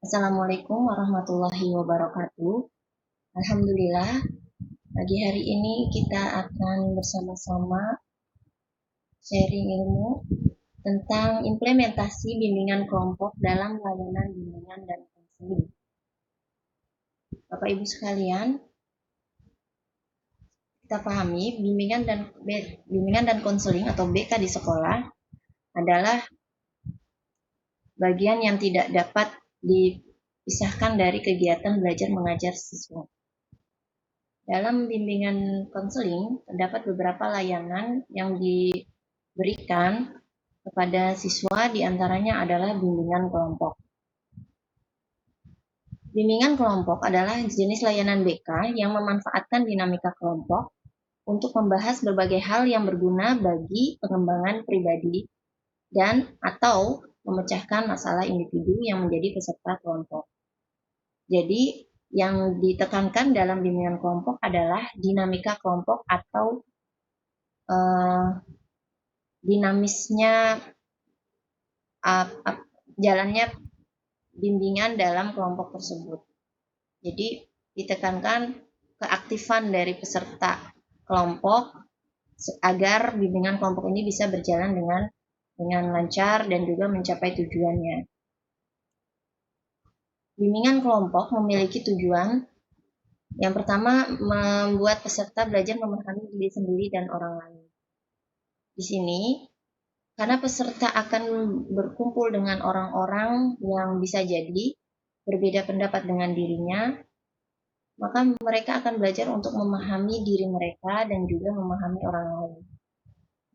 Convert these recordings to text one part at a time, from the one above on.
Assalamualaikum warahmatullahi wabarakatuh. Alhamdulillah, pagi hari ini kita akan bersama-sama sharing ilmu tentang implementasi bimbingan kelompok dalam layanan bimbingan dan konseling. Bapak Ibu sekalian, kita pahami bimbingan dan konseling atau BK di sekolah adalah bagian yang tidak dapat dipisahkan dari kegiatan belajar mengajar siswa. Dalam bimbingan konseling, terdapat beberapa layanan yang diberikan kepada siswa, diantaranya adalah bimbingan kelompok. Bimbingan kelompok adalah jenis layanan BK yang memanfaatkan dinamika kelompok untuk membahas berbagai hal yang berguna bagi pengembangan pribadi dan atau memecahkan masalah individu yang menjadi peserta kelompok. Jadi, yang ditekankan dalam bimbingan kelompok adalah dinamika kelompok atau dinamisnya jalannya bimbingan dalam kelompok tersebut. Jadi ditekankan keaktifan dari peserta kelompok agar bimbingan kelompok ini bisa berjalan dengan lancar dan juga mencapai tujuannya. Bimbingan kelompok memiliki tujuan yang pertama, membuat peserta belajar memahami diri sendiri dan orang lain. Di sini, karena peserta akan berkumpul dengan orang-orang yang bisa jadi berbeda pendapat dengan dirinya, maka mereka akan belajar untuk memahami diri mereka dan juga memahami orang lain.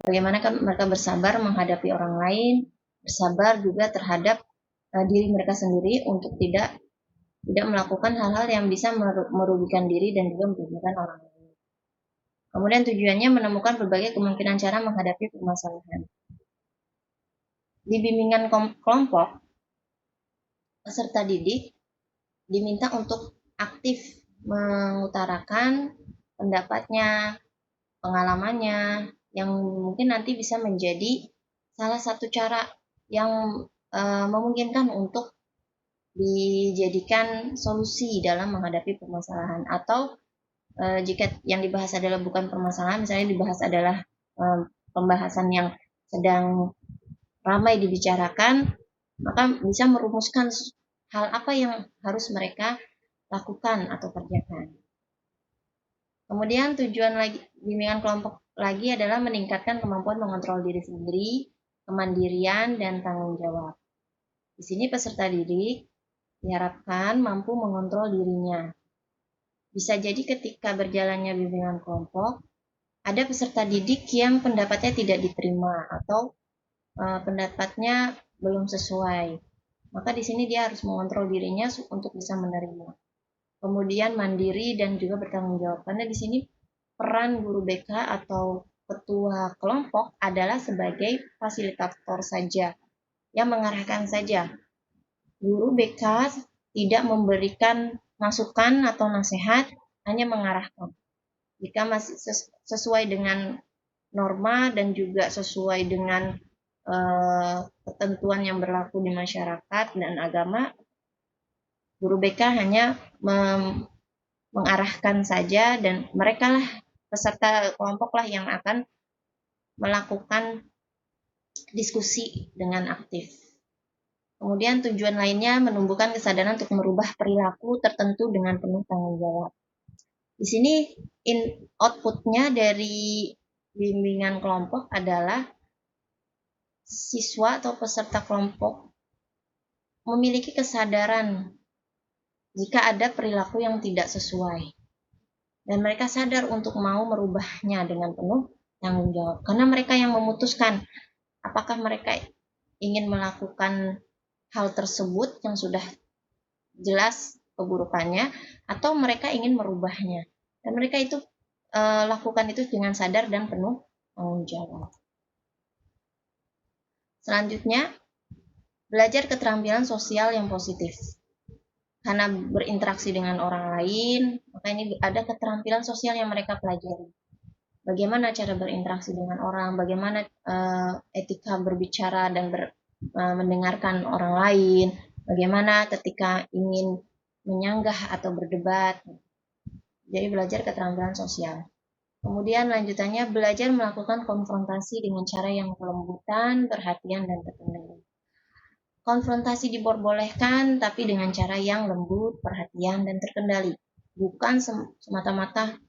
Bagaimana mereka bersabar menghadapi orang lain, bersabar juga terhadap diri mereka sendiri untuk tidak melakukan hal-hal yang bisa merugikan diri dan juga merugikan orang lain. Kemudian tujuannya menemukan berbagai kemungkinan cara menghadapi permasalahan. Di bimbingan kelompok, peserta didik diminta untuk aktif mengutarakan pendapatnya, pengalamannya, yang mungkin nanti bisa menjadi salah satu cara yang memungkinkan untuk dijadikan solusi dalam menghadapi permasalahan. Atau jika yang dibahas adalah bukan permasalahan, misalnya dibahas adalah pembahasan yang sedang ramai dibicarakan, maka bisa merumuskan hal apa yang harus mereka lakukan atau kerjakan. Kemudian tujuan bimbingan kelompok lagi adalah meningkatkan kemampuan mengontrol diri sendiri, kemandirian, dan tanggung jawab. Di sini peserta didik diharapkan mampu mengontrol dirinya. Bisa jadi ketika berjalannya bimbingan kelompok, ada peserta didik yang pendapatnya tidak diterima atau pendapatnya belum sesuai. Maka di sini dia harus mengontrol dirinya untuk bisa menerima. Kemudian mandiri dan juga bertanggung jawab. Karena di sini peran guru BK atau ketua kelompok adalah sebagai fasilitator saja, yang mengarahkan saja. Guru BK tidak memberikan masukan atau nasihat, hanya mengarahkan. Jika masih sesuai dengan norma dan juga sesuai dengan ketentuan yang berlaku di masyarakat dan agama, guru BK hanya mengarahkan saja, dan mereka lah peserta kelompok lah yang akan melakukan diskusi dengan aktif. Kemudian tujuan lainnya menumbuhkan kesadaran untuk merubah perilaku tertentu dengan penuh tanggung jawab. Di sini outputnya dari bimbingan kelompok adalah siswa atau peserta kelompok memiliki kesadaran jika ada perilaku yang tidak sesuai. Dan mereka sadar untuk mau merubahnya dengan penuh tanggung jawab. Karena mereka yang memutuskan apakah mereka ingin melakukan hal tersebut yang sudah jelas keburukannya, atau mereka ingin merubahnya. Dan mereka itu lakukan itu dengan sadar dan penuh tanggung jawab. Selanjutnya, belajar keterampilan sosial yang positif. Karena berinteraksi dengan orang lain, maka ini ada keterampilan sosial yang mereka pelajari. Bagaimana cara berinteraksi dengan orang, bagaimana etika berbicara dan mendengarkan orang lain, Bagaimana ketika ingin menyanggah atau berdebat. Jadi belajar keterampilan sosial. Kemudian lanjutannya belajar melakukan konfrontasi dengan cara yang kelembutan, perhatian, dan terkendali. Konfrontasi diperbolehkan, tapi dengan cara yang lembut, perhatian, dan terkendali. Bukan semata-mata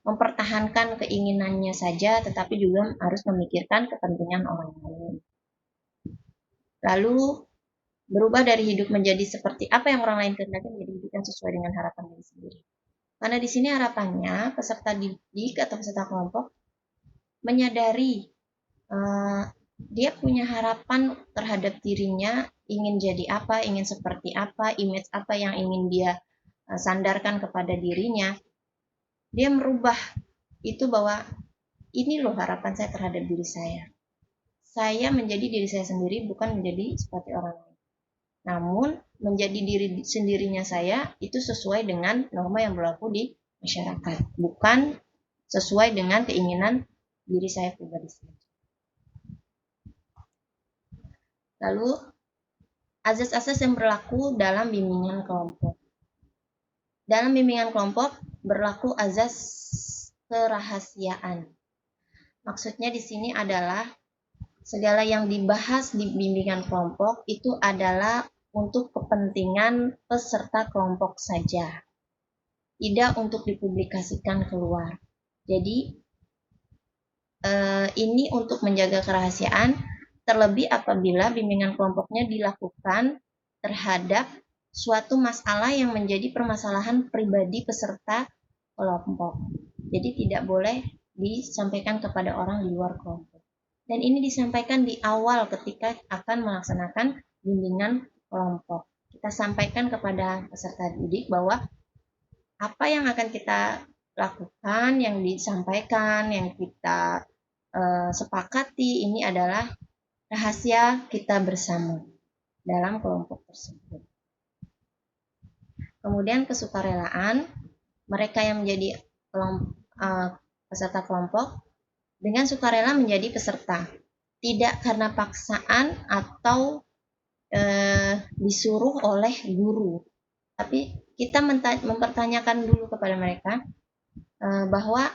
mempertahankan keinginannya saja, tetapi juga harus memikirkan kepentingan orang lain. Lalu berubah dari hidup menjadi seperti apa yang orang lain kehendaki menjadi hidup yang sesuai dengan harapan diri sendiri. Karena di sini harapannya peserta didik atau peserta kelompok menyadari dia punya harapan terhadap dirinya, ingin jadi apa, ingin seperti apa, image apa yang ingin dia sandarkan kepada dirinya. Dia merubah itu bahwa ini loh harapan saya terhadap diri saya. Saya menjadi diri saya sendiri, bukan menjadi seperti orang lain. Namun menjadi diri sendirinya saya itu sesuai dengan norma yang berlaku di masyarakat, bukan sesuai dengan keinginan diri saya pribadi saja. Lalu azas-azas yang berlaku dalam bimbingan kelompok. Dalam bimbingan kelompok berlaku azas kerahasiaan. Maksudnya di sini adalah segala yang dibahas di bimbingan kelompok itu adalah untuk kepentingan peserta kelompok saja, tidak untuk dipublikasikan keluar. Jadi ini untuk menjaga kerahasiaan, terlebih apabila bimbingan kelompoknya dilakukan terhadap suatu masalah yang menjadi permasalahan pribadi peserta kelompok. Jadi tidak boleh disampaikan kepada orang di luar kelompok. Dan ini disampaikan di awal ketika akan melaksanakan bimbingan kelompok. Kita sampaikan kepada peserta didik bahwa apa yang akan kita lakukan, yang disampaikan, yang kita sepakati ini adalah rahasia kita bersama dalam kelompok tersebut. Kemudian kesukarelaan, mereka yang menjadi peserta kelompok dengan sukarela menjadi peserta, tidak karena paksaan atau disuruh oleh guru, tapi kita mempertanyakan dulu kepada mereka bahwa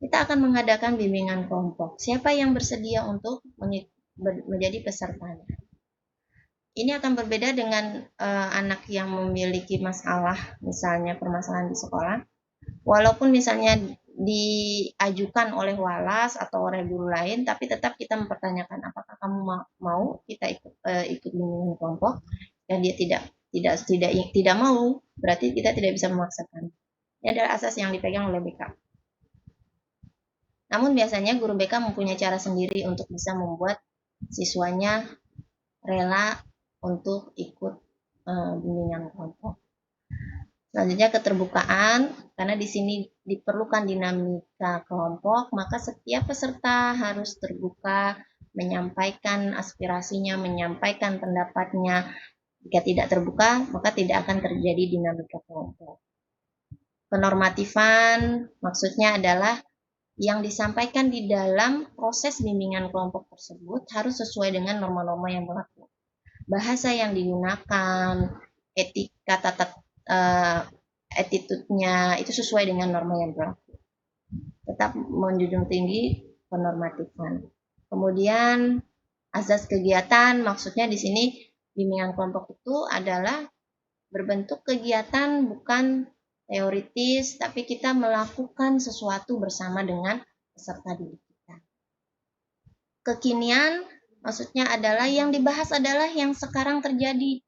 kita akan mengadakan bimbingan kelompok. Siapa yang bersedia untuk menjadi pesertanya? Ini akan berbeda dengan anak yang memiliki masalah, misalnya permasalahan di sekolah. Walaupun misalnya diajukan oleh walas atau oleh guru lain, tapi tetap kita mempertanyakan apakah kamu mau kita ikut bimbingan kelompok, dan dia tidak mau, berarti kita tidak bisa memaksakan. Ini adalah asas yang dipegang oleh BK. Namun biasanya guru BK mempunyai cara sendiri untuk bisa membuat siswanya rela untuk ikut bimbingan kelompok. Selanjutnya keterbukaan, karena di sini diperlukan dinamika kelompok, maka setiap peserta harus terbuka, menyampaikan aspirasinya, menyampaikan pendapatnya. Jika tidak terbuka, maka tidak akan terjadi dinamika kelompok. Penormatifan maksudnya adalah yang disampaikan di dalam proses bimbingan kelompok tersebut harus sesuai dengan norma-norma yang berlaku. Bahasa yang digunakan, etika attitude-nya itu sesuai dengan norma yang berlaku. Tetap menjunjung tinggi penormatifan. Kemudian asas kegiatan, maksudnya di sini bimbingan kelompok itu adalah berbentuk kegiatan bukan teoritis, tapi kita melakukan sesuatu bersama dengan peserta didik kita. Kekinian maksudnya adalah yang dibahas adalah yang sekarang terjadi,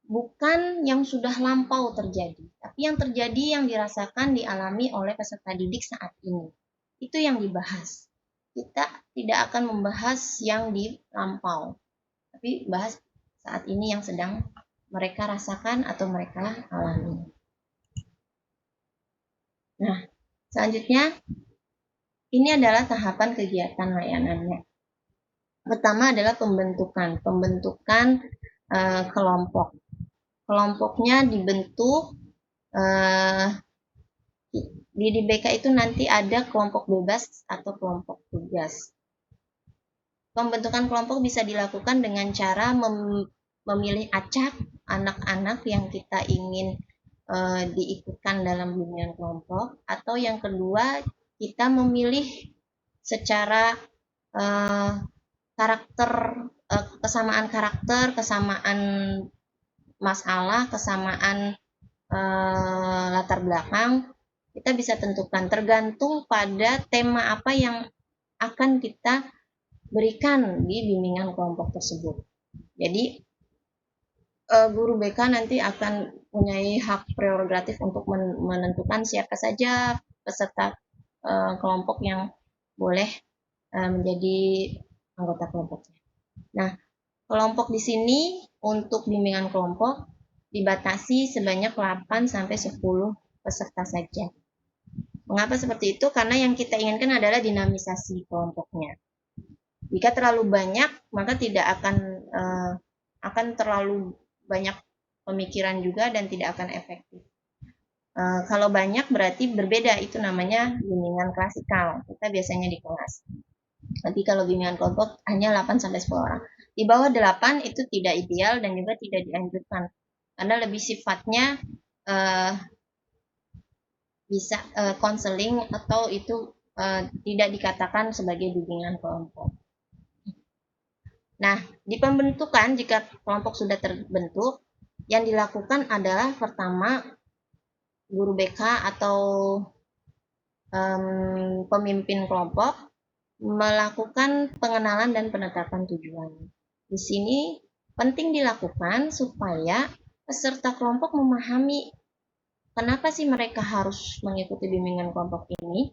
bukan yang sudah lampau terjadi, tapi yang terjadi, yang dirasakan, dialami oleh peserta didik saat ini. Itu yang dibahas. Kita tidak akan membahas yang di lampau, tapi bahas saat ini yang sedang mereka rasakan atau mereka alami. Nah, selanjutnya ini adalah tahapan kegiatan layanannya. Pertama adalah pembentukan kelompok. Kelompoknya dibentuk di BK itu nanti ada kelompok bebas atau kelompok tugas. Pembentukan kelompok bisa dilakukan dengan cara memilih acak anak-anak yang kita ingin diikutkan dalam bimbingan kelompok, atau yang kedua kita memilih secara karakter, kesamaan karakter, kesamaan masalah, kesamaan latar belakang. Kita bisa tentukan tergantung pada tema apa yang akan kita berikan di bimbingan kelompok tersebut. Jadi guru BK nanti akan mempunyai hak prerogatif untuk menentukan siapa saja peserta kelompok yang boleh menjadi anggota kelompoknya. Nah, kelompok di sini untuk bimbingan kelompok dibatasi sebanyak 8 sampai 10 peserta saja. Mengapa seperti itu? Karena yang kita inginkan adalah dinamisasi kelompoknya. Jika terlalu banyak, maka tidak akan terlalu banyak pemikiran juga dan tidak akan efektif. Kalau banyak berarti berbeda, itu namanya bimbingan klasikal. Kita biasanya di kelas. Tapi kalau bimbingan kelompok hanya 8 sampai 10 orang. Di bawah 8 itu tidak ideal dan juga tidak dianjurkan. Karena lebih sifatnya bisa konseling atau itu tidak dikatakan sebagai bimbingan kelompok. Nah, di pembentukan jika kelompok sudah terbentuk, yang dilakukan adalah pertama guru BK atau pemimpin kelompok melakukan pengenalan dan penetapan tujuan. Di sini penting dilakukan supaya peserta kelompok memahami kenapa sih mereka harus mengikuti bimbingan kelompok ini.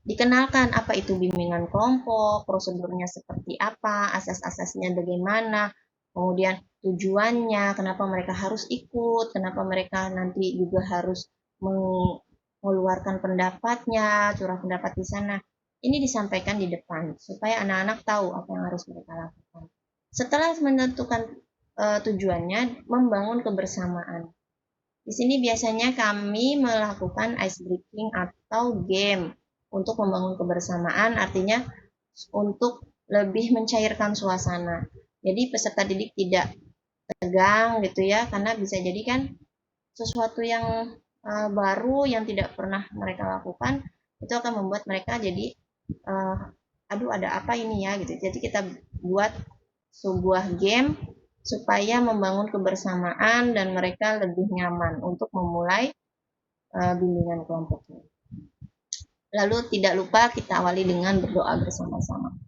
Dikenalkan apa itu bimbingan kelompok, prosedurnya seperti apa, asas-asasnya bagaimana, kemudian tujuannya, kenapa mereka harus ikut, kenapa mereka nanti juga harus mengeluarkan pendapatnya, curah pendapat di sana. Ini disampaikan di depan supaya anak-anak tahu apa yang harus mereka lakukan. Setelah menentukan tujuannya, membangun kebersamaan. Di sini biasanya kami melakukan ice breaking atau game untuk membangun kebersamaan, artinya untuk lebih mencairkan suasana. Jadi peserta didik tidak tegang gitu ya, karena bisa jadi kan sesuatu yang baru yang tidak pernah mereka lakukan, itu akan membuat mereka jadi aduh ada apa ini ya gitu. Jadi kita buat sebuah game supaya membangun kebersamaan dan mereka lebih nyaman untuk memulai bimbingan kelompoknya. Lalu tidak lupa kita awali dengan berdoa bersama-sama.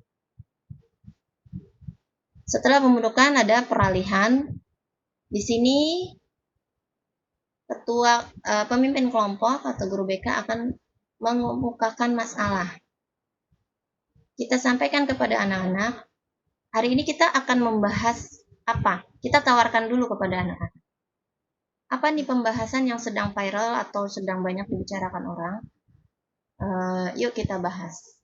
Setelah pembentukan ada peralihan. Di sini ketua pemimpin kelompok atau guru BK akan mengemukakan masalah. Kita sampaikan kepada anak-anak, hari ini kita akan membahas apa? Kita tawarkan dulu kepada anak-anak. Apa nih pembahasan yang sedang viral atau sedang banyak dibicarakan orang? Yuk kita bahas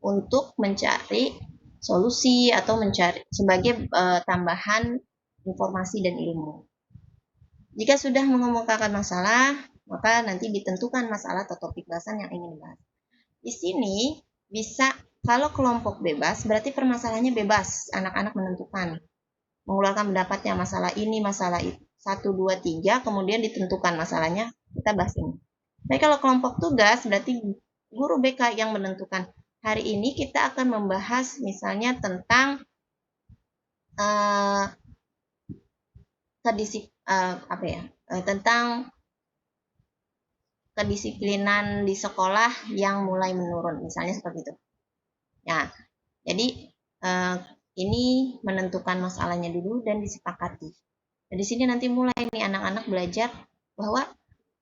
untuk mencari solusi atau mencari sebagai tambahan informasi dan ilmu. Jika sudah mengemukakan masalah, maka nanti ditentukan masalah atau topik bahasan yang ingin dibahas. Di sini bisa, kalau kelompok bebas berarti permasalahannya bebas, anak-anak menentukan, mengeluarkan pendapatnya masalah ini, masalah itu, 1, 2, 3, kemudian ditentukan masalahnya, kita bahas ini. Tapi kalau kelompok tugas berarti guru BK yang menentukan. Hari ini kita akan membahas misalnya tentang tentang kedisiplinan di sekolah yang mulai menurun, misalnya seperti itu. Ya, jadi ini menentukan masalahnya dulu dan disepakati. Dari sini nanti mulai nih anak-anak belajar bahwa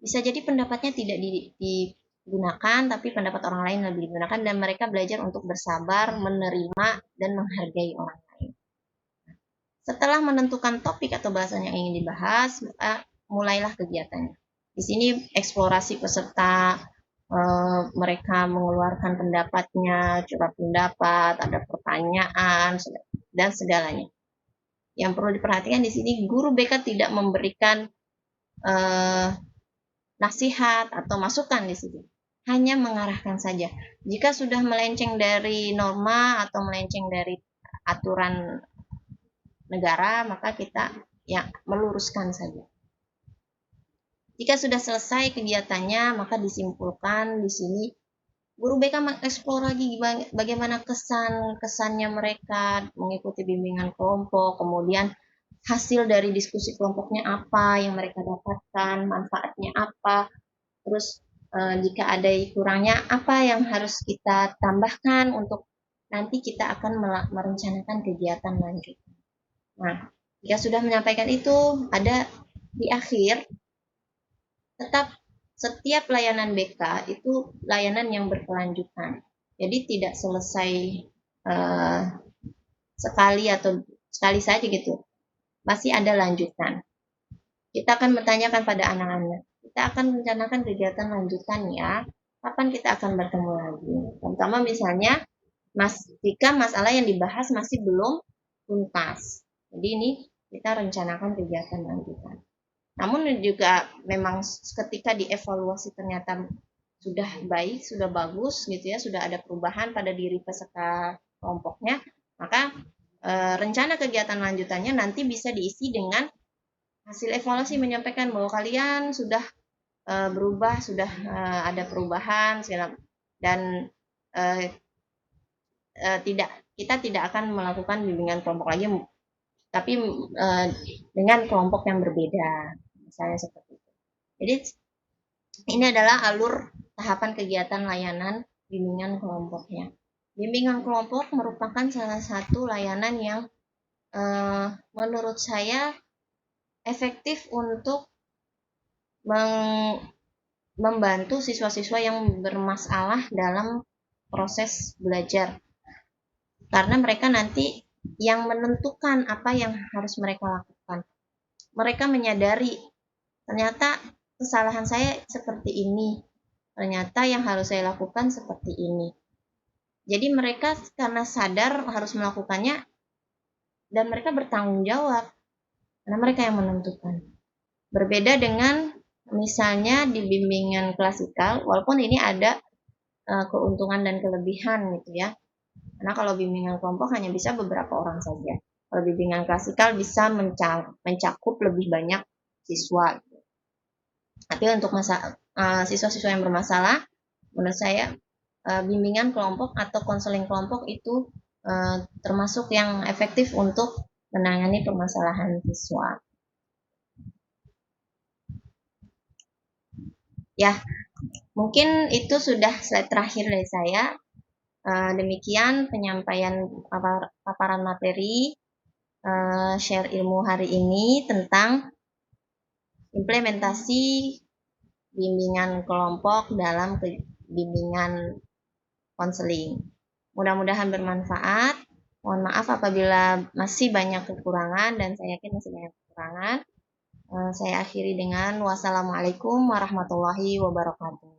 bisa jadi pendapatnya tidak digunakan, tapi pendapat orang lain lebih digunakan, dan mereka belajar untuk bersabar, menerima, dan menghargai orang lain. Setelah menentukan topik atau bahasan yang ingin dibahas, maka mulailah kegiatannya. Di sini eksplorasi peserta, mereka mengeluarkan pendapatnya, curah pendapat, ada pertanyaan, dan segalanya. Yang perlu diperhatikan di sini, guru BK tidak memberikan nasihat atau masukan di sini, hanya mengarahkan saja. Jika sudah melenceng dari norma atau melenceng dari aturan negara, maka kita ya meluruskan saja. Jika sudah selesai kegiatannya, maka disimpulkan di sini guru BK mengeksplor lagi bagaimana kesannya mereka mengikuti bimbingan kelompok, kemudian hasil dari diskusi kelompoknya apa yang mereka dapatkan, manfaatnya apa, terus jika ada kurangnya apa yang harus kita tambahkan untuk nanti kita akan merencanakan kegiatan lanjut. Nah, jika sudah menyampaikan itu, ada di akhir tetap setiap layanan BK itu layanan yang berkelanjutan. Jadi tidak selesai uh, sekali atau sekali saja gitu. Masih ada lanjutan. Kita akan bertanyakan pada anak-anak. Kita akan merencanakan kegiatan lanjutan ya. Kapan kita akan bertemu lagi? Terutama misalnya jika masalah yang dibahas masih belum tuntas. Jadi ini kita rencanakan kegiatan lanjutan. Namun juga memang ketika dievaluasi ternyata sudah baik, sudah bagus gitu ya, sudah ada perubahan pada diri peserta kelompoknya, maka rencana kegiatan lanjutannya nanti bisa diisi dengan hasil evaluasi menyampaikan bahwa kalian sudah berubah, sudah ada perubahan dan kita tidak akan melakukan bimbingan kelompok lagi, tapi dengan kelompok yang berbeda. Misalnya seperti itu. Jadi ini adalah alur tahapan kegiatan layanan bimbingan kelompoknya. Bimbingan kelompok merupakan salah satu layanan yang menurut saya efektif untuk membantu siswa-siswa yang bermasalah dalam proses belajar. Karena mereka nanti yang menentukan apa yang harus mereka lakukan. Mereka menyadari ternyata kesalahan saya seperti ini, ternyata yang harus saya lakukan seperti ini. Jadi mereka karena sadar harus melakukannya dan mereka bertanggung jawab karena mereka yang menentukan. Berbeda dengan misalnya di bimbingan klasikal, walaupun ini ada keuntungan dan kelebihan gitu ya. Karena kalau bimbingan kelompok hanya bisa beberapa orang saja. Kalau bimbingan klasikal bisa mencakup lebih banyak siswa. Tapi untuk siswa-siswa yang bermasalah, menurut saya bimbingan kelompok atau konseling kelompok itu termasuk yang efektif untuk menangani permasalahan siswa. Ya, mungkin itu sudah slide terakhir dari saya. Demikian penyampaian paparan materi share ilmu hari ini tentang implementasi bimbingan kelompok dalam bimbingan konseling. Mudah-mudahan bermanfaat. Mohon maaf apabila masih banyak kekurangan dan saya yakin masih banyak kekurangan. Saya akhiri dengan wassalamualaikum warahmatullahi wabarakatuh.